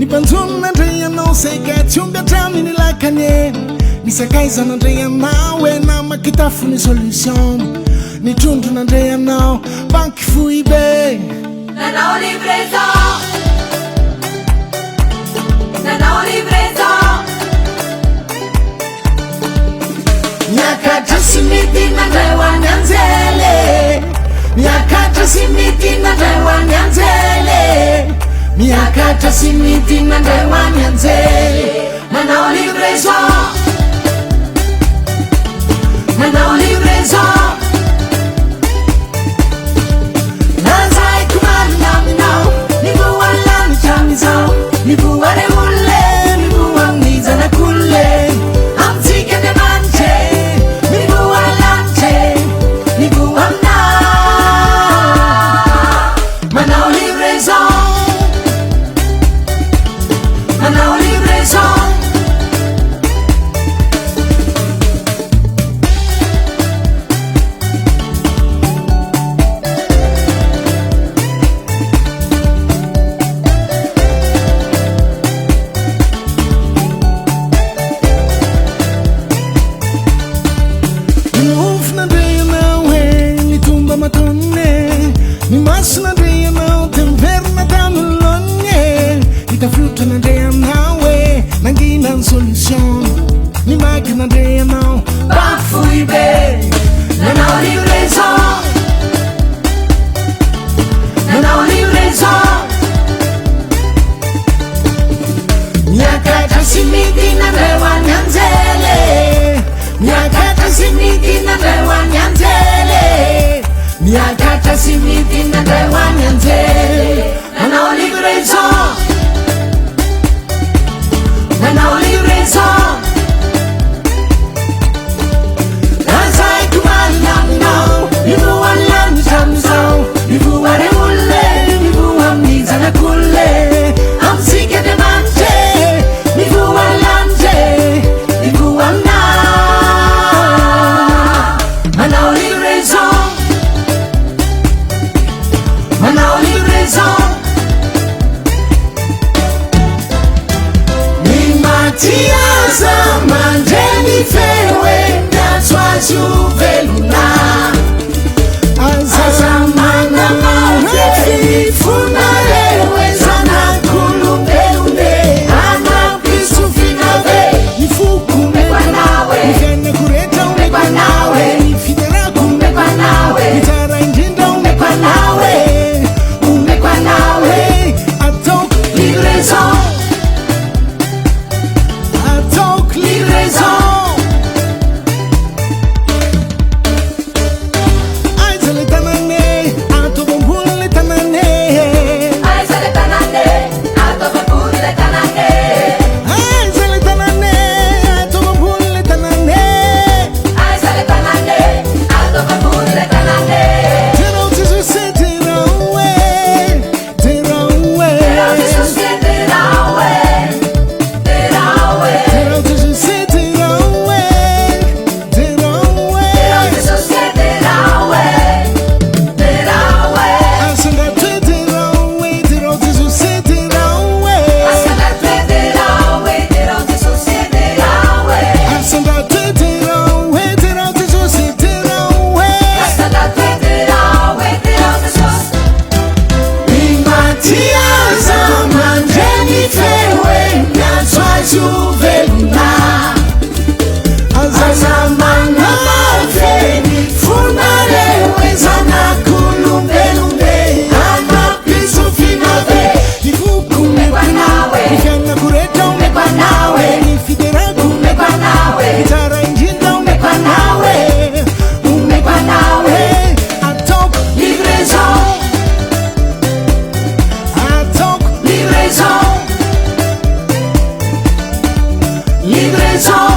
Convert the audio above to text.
Nipanzun Andrea no seka chunga tami ni lakanye Nisakaiza na Andrea nawe na makitafu ni solution Ni tundu na Andrea now banki fuibe Nana olivreza Nana olivreza Nyakata simiti na dewa nyanzele Nyakata simiti na dewa nyanzele Nyakata simiti na dewa nyanzele Nana olivreza Nana olivreza Nazai kumana minao Nibu wala ni chamizao Nibu wale mule Nibu wangiza na kule Amtike de manche Nibu walante Nibu wamna Mana olivreza Mana olivreza Masna Andrea now, temperna danulonye Ita fruta na Andrea nawe, nangina solution Ni maki na Andrea now, bafuibe Nana olivreza Nana olivreza Nyakata simiti na dewa nyanzele Nyakata simiti na dewa nyanzele Nyakata simiti na dewa nyanzele Nana olivreza Nana olivreza Nazai kumana minao Nibu wala ni chamizao Nibu wale mule Nibu wamiza na kule Amsike de manche Nibu walante Nibu wamna Mana olivreza Mana olivreza Ni Matiaza Mandeni fewe Natwa juveluna Azamana marefi Funalewe Zana kulumbeune Ana Kristu finave Nifuku Umekwa nawe Nifene kureta Umekwa nawe Nifideraku Umekwa nawe Nitara injinda Umekwa nawe Umekwa nawe Atok Livreza Atok Livreza Aizale tanane Atobombule tanane Aizale tanane Atobambule tanane Aizale tanane Atobombule tanane Aizale tanane Atobambule tanane Tira o Jesus tira away Tira away Jesus get away Tira away Tira o Jesus tira away Tira away Jesus get away Tira away Asanga tira away Tira o Jesus tira away Asanga tira away Jesus get away Asanga tira away Tira o Jesus tira away Asanga tira away Jesus Ni Matiaza Mandeni fewe Natwa juveluna Azamana mafeni Funalewe Zana kulumbeune Ana Kristu finave Nifuku Umekwa nawe Nifena kureta Umekwa nawe Nifideraku Umekwa nawe Nitara injinda Umekwa nawe Umekwa nawe Atok Livreza Atok Livreza Livreza